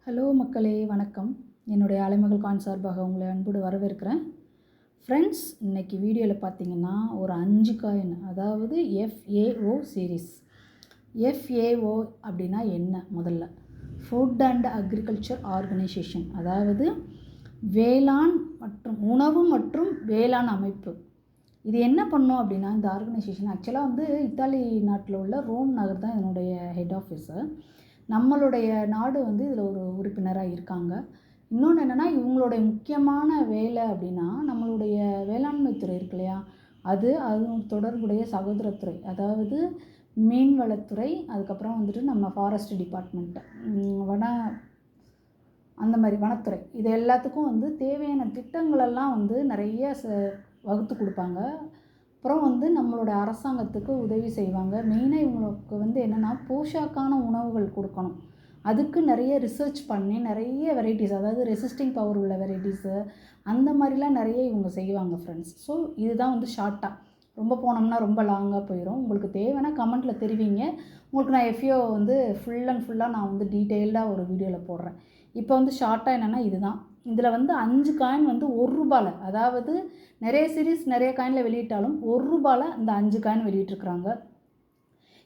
Hello மக்களே, வணக்கம். என்னுடைய அலைமகள் கான் சார்பாக உங்களை அன்போடு வரவேற்கிறேன். ஃப்ரெண்ட்ஸ், இன்றைக்கி வீடியோவில் பார்த்தீங்கன்னா ஒரு 5 காயின், அதாவது FAO சீரீஸ். FAO அப்படின்னா என்ன? முதல்ல ஃபுட் அண்ட் அக்ரிகல்ச்சர் ஆர்கனைசேஷன், அதாவது வேளாண் மற்றும் உணவு மற்றும் வேளாண் அமைப்பு. இது என்ன பண்ணும் அப்படின்னா, இந்த ஆர்கனைசேஷன் ஆக்சுவலாக இத்தாலி நாட்டில் உள்ள ரோம் நகர் தான் இதனுடைய ஹெட் ஆஃபீஸு. நம்மளுடைய நாடு இதில் ஒரு உறுப்பினராக இருக்காங்க. இன்னொன்று என்னென்னா, இவங்களுடைய முக்கியமான வேலை அப்படின்னா, நம்மளுடைய வேளாண்மை துறை இருக்கு இல்லையா, அது தொடர்புடைய சகோதரத்துறை, அதாவது மீன்வளத்துறை, அதுக்கப்புறம் நம்ம ஃபாரஸ்ட் டிபார்ட்மெண்ட்டு, அந்த மாதிரி வனத்துறை, இது எல்லாத்துக்கும் தேவையான திட்டங்களெல்லாம் நிறைய வகுத்து கொடுப்பாங்க. அப்புறம் நம்மளோட அரசாங்கத்துக்கு உதவி செய்வாங்க. மெயினாக இவங்களுக்கு என்னென்னா, போஷாக்கான உணவுகள் கொடுக்கணும். அதுக்கு நிறைய ரிசர்ச் பண்ணி நிறைய வெரைட்டிஸ், அதாவது ரெசிஸ்டிங் பவர் உள்ள வெரைட்டிஸு, அந்த மாதிரிலாம் நிறைய இவங்க செய்வாங்க ஃப்ரெண்ட்ஸ். ஸோ இதுதான் ஷார்ட்டாக. ரொம்ப போனோம்னா ரொம்ப லாங்காக போயிடும். உங்களுக்கு தேவைன்னா கமெண்ட்டில் தெரிவிங்க. உங்களுக்கு நான் FAO ஃபுல் அண்ட் ஃபுல்லாக நான் டீட்டெயில்டாக ஒரு வீடியோவில் போடுறேன். இப்போ ஷார்ட்டாக என்னென்னா இதுதான். இதில் 5 காயின் ₹1, அதாவது நிறைய சீரீஸ் நிறைய காயினில் வெளியிட்டாலும் ₹1 இந்த 5 காயின் வெளியிட்டிருக்கிறாங்க.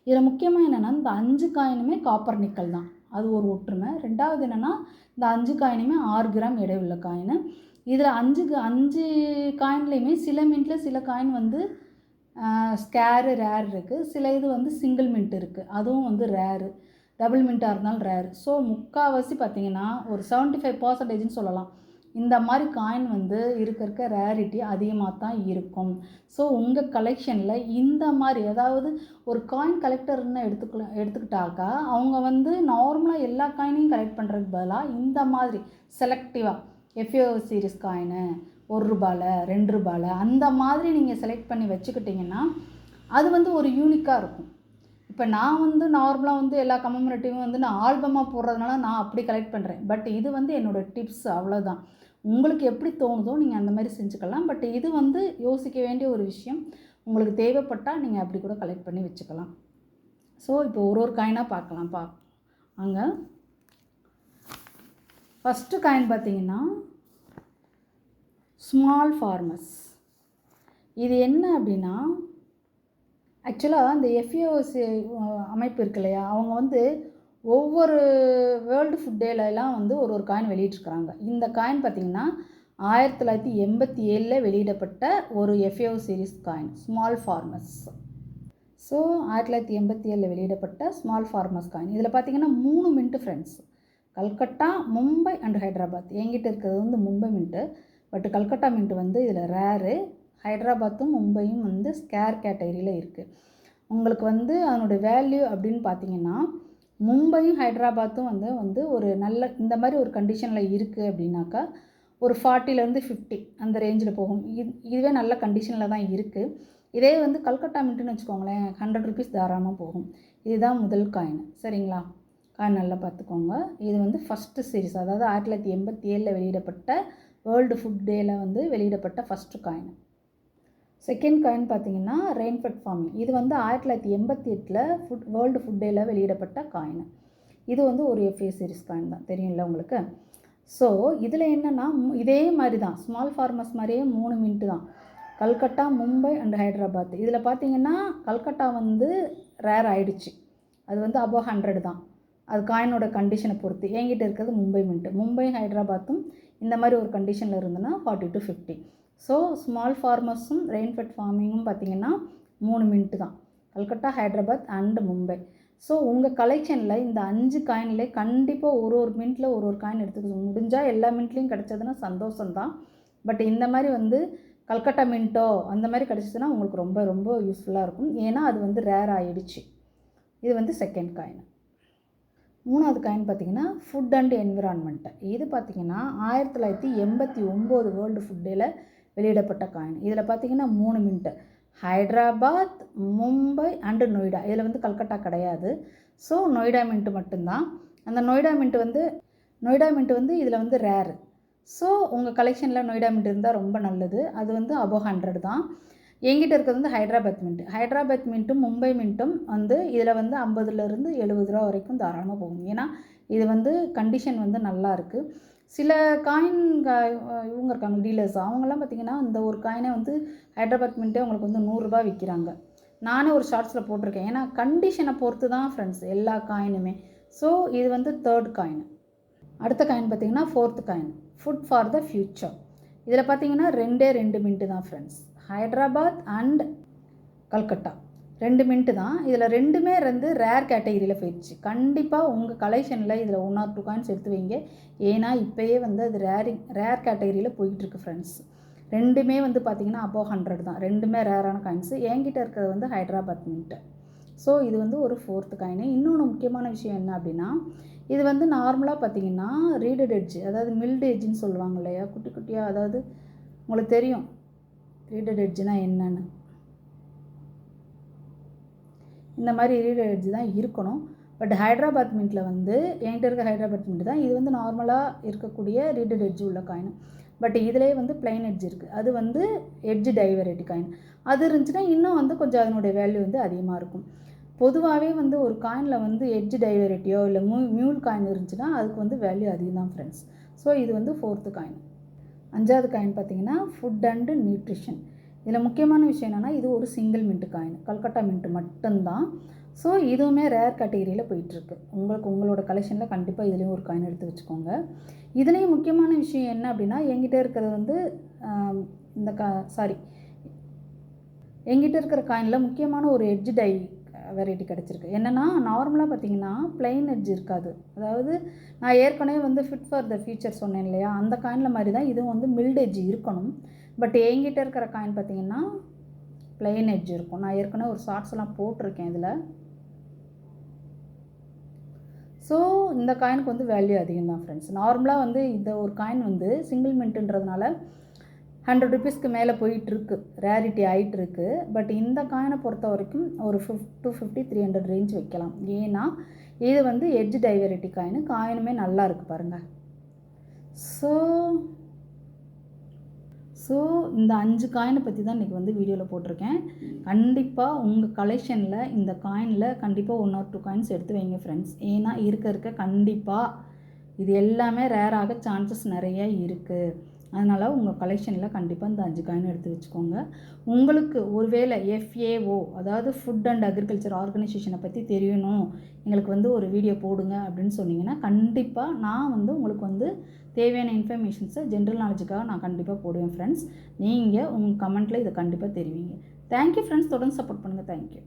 இதில் முக்கியமாக என்னென்னா, இந்த 5 காயினுமே காப்பர் நிக்கல் தான், அது ஒரு ஒற்றுமை. ரெண்டாவது என்னென்னா, இந்த 5 காயினுமே 6 கிராம் எடை உள்ள காயின். இதில் 5 காயின்லேயுமே சில மின்ட்டில் சில காயின் ஸ்கேரு ரேர் இருக்குது, சில இது சிங்கிள் மின்ட் இருக்குது, அதுவும் ரேரு. டபுள் மின்ட்டாக இருந்தாலும் ரேர். ஸோ முக்கால்வாசி பார்த்திங்கன்னா ஒரு 75% சொல்லலாம். இந்த மாதிரி காயின் இருக்க ரேரிட்டி அதிகமாக தான் இருக்கும். ஸோ உங்கள் கலெக்ஷனில் இந்த மாதிரி, அதாவது ஒரு காயின் கலெக்டர்னு எடுத்துக்கிட்டாக்கா, அவங்க நார்மலாக எல்லா காயினையும் கலெக்ட் பண்ணுறதுக்கு பதிலாக இந்த மாதிரி செலக்டிவாக FAO சீரீஸ் காயினு ₹1, ₹2 அந்த மாதிரி நீங்கள் செலக்ட் பண்ணி வச்சுக்கிட்டிங்கன்னா அது ஒரு யூனிக்காக இருக்கும். இப்போ நான் நார்மலாக எல்லா கமெமரேட்டிவும் நான் ஆல்பமாக போடுறதுனால நான் அப்படி கலெக்ட் பண்ணுறேன். பட் இது என்னோடய டிப்ஸ், அவ்வளோதான். உங்களுக்கு எப்படி தோணுதோ நீங்கள் அந்த மாதிரி செஞ்சுக்கலாம். பட் இது யோசிக்க வேண்டிய ஒரு விஷயம். உங்களுக்கு தேவைப்பட்டால் நீங்கள் அப்படி கூட கலெக்ட் பண்ணி வச்சுக்கலாம். ஸோ இப்போ ஒரு காயினாக பார்க்கலாம். அங்கே ஃபஸ்ட்டு காயின் பார்த்தீங்கன்னா ஸ்மால் ஃபார்மர்ஸ். இது என்ன அப்படின்னா, ஆக்சுவலாக இந்த FAO அமைப்பு இருக்கு இல்லையா, அவங்க ஒவ்வொரு வேர்ல்டு ஃபுட் டேலலாம் ஒரு காயின் வெளியிட்ருக்குறாங்க. இந்த காயின் பார்த்திங்கன்னா 1987 வெளியிடப்பட்ட ஒரு FAO series coin, small farmers. So 1987 வெளியிடப்பட்ட ஸ்மால் ஃபார்மர்ஸ் காயின். இதில் பார்த்திங்கன்னா 3 mint friends, Calcutta, Mumbai and Hyderabad. என்கிட்ட இருக்கிறது Mumbai mint. But Calcutta mint இதில் ரேரு. ஹைதராபாத்தும் மும்பையும் ஸ்கேர் கேட்டகரியில் இருக்குது. உங்களுக்கு அதனுடைய வேல்யூ அப்படின்னு பார்த்தீங்கன்னா, மும்பையும் ஹைதராபாத்தும் ஒரு நல்ல இந்த மாதிரி ஒரு கண்டிஷனில் இருக்குது அப்படின்னாக்கா ஒரு 40லேருந்து 50 அந்த ரேஞ்சில் போகும். இதுவே நல்ல கண்டிஷனில் தான் இருக்குது. இதே கல்கட்டா மின்ட்டுன்னு வச்சுக்கோங்களேன், ₹100 தாராளமாக போகும். இதுதான் முதல் காயின். சரிங்களா? காயின் நல்லா பார்த்துக்கோங்க. இது ஃபஸ்ட்டு சீரீஸ், அதாவது 1987 வெளியிடப்பட்ட வேர்ல்டு ஃபுட் டேயில் வெளியிடப்பட்ட ஃபஸ்ட்டு காயின். செகண்ட் காயின் பார்த்தீங்கன்னா ரெயின்ஃபெட் ஃபார்மிங். இது 1988 வேர்ல்டு ஃபுட் டேயில் வெளியிடப்பட்ட காயின். இது ஒரு FAO சீரீஸ் காயின் தான், தெரியும்ல உங்களுக்கு. ஸோ இதில் என்னென்னா, இதே மாதிரி தான் ஸ்மால் ஃபார்மர்ஸ் மாதிரியே 3 மின்ட்டு தான், கல்கட்டா, மும்பை அண்ட் ஹைதராபாத். இதில் பார்த்தீங்கன்னா கல்கட்டா ரேர் ஆகிடுச்சு, அது அபோவ் 100 தான். அது காயினோட கண்டிஷனை பொறுத்து. என்கிட்ட இருக்கிறது மும்பை மின்ட்டு. மும்பை ஹைதராபாத்தும் இந்த மாதிரி ஒரு கண்டிஷனில் இருந்ததுன்னா 40 to 50. ஸோ ஸ்மால் ஃபார்மர்ஸும் ரெயின்ஃபெட் ஃபார்மிங்கும் பார்த்திங்கன்னா 3 மின்ட்டு தான், கல்கட்டா, ஹைதராபாத் அண்டு மும்பை. ஸோ உங்கள் கலெக்ஷனில் இந்த 5 காயினில் கண்டிப்பாக ஒரு மின்ட்டில் ஒரு காயின் எடுத்துக்க முடிஞ்சால் எல்லா மின்ட்லேயும் கிடச்சதுன்னா சந்தோஷம்தான். பட் இந்த மாதிரி கல்கட்டா மின்ட்டோ அந்த மாதிரி கிடச்சிதுன்னா உங்களுக்கு ரொம்ப ரொம்ப யூஸ்ஃபுல்லாக இருக்கும். ஏன்னா அது ரேர் ஆகிடுச்சு. இது செகண்ட் காயின். மூணாவது காயின் பார்த்திங்கன்னா ஃபுட் அண்ட் என்விரான்மெண்ட்டு. இது பார்த்திங்கன்னா 1989 வேர்ல்டு ஃபுட் டேயில் வெளியிடப்பட்ட காயின். இதில் பார்த்திங்கன்னா 3 மின்ட்டு, ஹைதராபாத், மும்பை அண்டு நொய்டா. இதில் கல்கட்டா கிடையாது. ஸோ நொய்டா மின்ட்டு மட்டும்தான். அந்த நொய்டா மின்ட்டு இதில் ரேரு. ஸோ உங்கள் கலெக்ஷனில் நொய்டா மின்ட் இருந்தால் ரொம்ப நல்லது. அது அபோவ் 100 தான். என்கிட்ட இருக்கிறது ஹைதராபாத் மின்ட்டு. ஹைதராபாத் மின்ட்டும் மும்பை மின்ட்டும் இதில் 50லேருந்து 70 ரூபா வரைக்கும் தாராளமாக போகும். ஏன்னா இது வந்து கண்டிஷன் வந்து நல்லா இருக்குது. சில காயின் இவங்க இருக்காங்க டீலர்ஸ், அவங்கெல்லாம் பார்த்திங்கன்னா இந்த ஒரு காயினை வந்து ஹைதராபாத் மின்ட்டே உங்களுக்கு வந்து 100 ரூபாய் விற்கிறாங்க. நானே ஒரு ஷார்ட்ஸில் போட்டிருக்கேன். ஏன்னா கண்டிஷனை பொறுத்து தான் ஃப்ரெண்ட்ஸ் எல்லா காயினுமே. ஸோ இது வந்து 3rd காயின். அடுத்த காயின் பார்த்திங்கன்னா 4th coin, food for the future. இதில் பார்த்தீங்கன்னா 2 மின்ட்டு தான் friends. Hyderabad and Calcutta 2 mint தான். இதில் 2மே வந்து ரேர் கேட்டகிரியில் போயிடுச்சு. கண்டிப்பாக உங்கள் கலெக்ஷனில் இதில் 1 or 2 காயின்ஸ் எடுத்து வைங்க. ஏன்னா இப்போயே வந்து அது ரேர் கேட்டகிரியில் போயிட்டுருக்கு ஃப்ரெண்ட்ஸ். 2மே வந்து பார்த்திங்கன்னா above 100 தான். 2மே ரேரான காயின்ஸு. என்கிட்ட இருக்கிறது வந்து ஹைதராபாத் மின்ட்டு. ஸோ இது வந்து ஒரு 4th காயின். இன்னொன்று முக்கியமான விஷயம் என்ன அப்படின்னா, இது வந்து நார்மலாக பார்த்திங்கன்னா ரீடட் எட்ஜ், அதாவது மில்டு எட்ஜுன்னு சொல்லுவாங்க இல்லையா, குட்டி குட்டியாக. அதாவது உங்களுக்கு தெரியும் ரீடட் எட்ஜுனால் என்னன்னு. இந்த மாதிரி ரீடட் எட்ஜ் தான் இருக்கணும். பட் ஹைதராபாத் மின்ட்டில் வந்து என்கிட்ட இருக்க ஹைதராபாத் மின்ட் தான். இது வந்து நார்மலாக இருக்கக்கூடிய ரீடட் எட்ஜ் உள்ள காயின். பட் இதிலே வந்து பிளைன் எட்ஜ் இருக்குது. அது வந்து எட்ஜ் டைவரேட்டி காயின். அது இருந்துச்சுன்னா இன்னும் வந்து கொஞ்சம் அதனுடைய வேல்யூ வந்து அதிகமாக இருக்கும். பொதுவாகவே வந்து ஒரு காயினில் வந்து எட்ஜ் டைவரேட்டியோ இல்லை மியூல் காயின் இருந்துச்சுன்னா அதுக்கு வந்து வேல்யூ அதிகம் தான் ஃப்ரெண்ட்ஸ். ஸோ இது வந்து 4th காயின். 5வது காயின் பார்த்திங்கன்னா ஃபுட் அண்டு நியூட்ரிஷன். இதில் முக்கியமான விஷயம் என்னென்னா, இது ஒரு single mint coin, Calcutta mint மட்டும்தான். ஸோ இதுவுமே ரேர் கேட்டகிரியில் போயிட்டுருக்கு. உங்களோட கலெக்ஷனில் கண்டிப்பாக இதுலேயும் ஒரு காயின் எடுத்து வச்சுக்கோங்க. இதுலேயும் முக்கியமான விஷயம் என்ன அப்படின்னா, என்கிட்ட இருக்கிறது வந்து என்கிட்ட இருக்கிற காயினில் முக்கியமான ஒரு எட்ஜ் வெரைட்டி கிடச்சிருக்கு. என்னென்னா, நார்மலாக பார்த்திங்கன்னா பிளைன் எட்ஜ் இருக்காது. அதாவது நான் ஏற்கனவே வந்து ஃபிட் ஃபார் த ஃபியூச்சர் சொன்னேன் இல்லையா, அந்த காயினில் மாதிரி தான் இதுவும் வந்து மில்ட் எட்ஜ் இருக்கணும். பட் என்கிட்ட இருக்கிற காயின் பார்த்திங்கன்னா பிளைன் எட்ஜ் இருக்கும். நான் ஏற்கனவே ஒரு ஷார்ட்ஸ்லாம் போட்டிருக்கேன் இதில். ஸோ இந்த காயினுக்கு வந்து வேல்யூ அதிகம் தான் ஃப்ரெண்ட்ஸ். நார்மலாக வந்து இந்த ஒரு காயின் வந்து சிங்கிள் மின்ட்டுன்றதுனால 100 ருபீஸ்க்கு மேலே போயிட்டுருக்கு, ரேரிட்டி ஆகிட்டுருக்கு. பட் இந்த காயினை பொறுத்த வரைக்கும் ஒரு 250 300 ரேஞ்ச் வைக்கலாம். ஏன்னா இது வந்து எட்ஜ் டைவரேட்டி காயினுமே நல்லா இருக்குது பாருங்கள். ஸோ இந்த 5 காயினை பற்றி தான் இன்றைக்கி வந்து வீடியோவில் போட்டிருக்கேன். கண்டிப்பாக உங்கள் கலெக்ஷனில் இந்த காயினில் கண்டிப்பாக 1 or 2 காயின்ஸ் எடுத்து வைங்க ஃப்ரெண்ட்ஸ். ஏன்னா இருக்க கண்டிப்பாக இது எல்லாமே ரேராக சான்சஸ் நிறைய இருக்குது. அதனால் உங்கள் கலெக்ஷனில் கண்டிப்பாக இந்த 5 காயின் எடுத்து வச்சுக்கோங்க. உங்களுக்கு ஒருவேளை FAO, அதாவது ஃபுட் அண்ட் அக்ரிகல்ச்சர் ஆர்கனைசேஷனை பற்றி தெரியணும், எங்களுக்கு வந்து ஒரு வீடியோ போடுங்க அப்படின்னு சொன்னீங்கன்னா கண்டிப்பாக நான் வந்து உங்களுக்கு வந்து தேவையான இன்ஃபர்மேஷன்ஸை ஜென்ரல் நாலேஜுக்காக நான் கண்டிப்பாக போடுவேன் ஃப்ரெண்ட்ஸ். நீங்கள் உங்கள் கமெண்ட்டில் இதை கண்டிப்பாக தெரிவிங்க. Thank you friends. தொடர்ந்து சப்போர்ட் பண்ணுங்கள். தேங்க்யூ.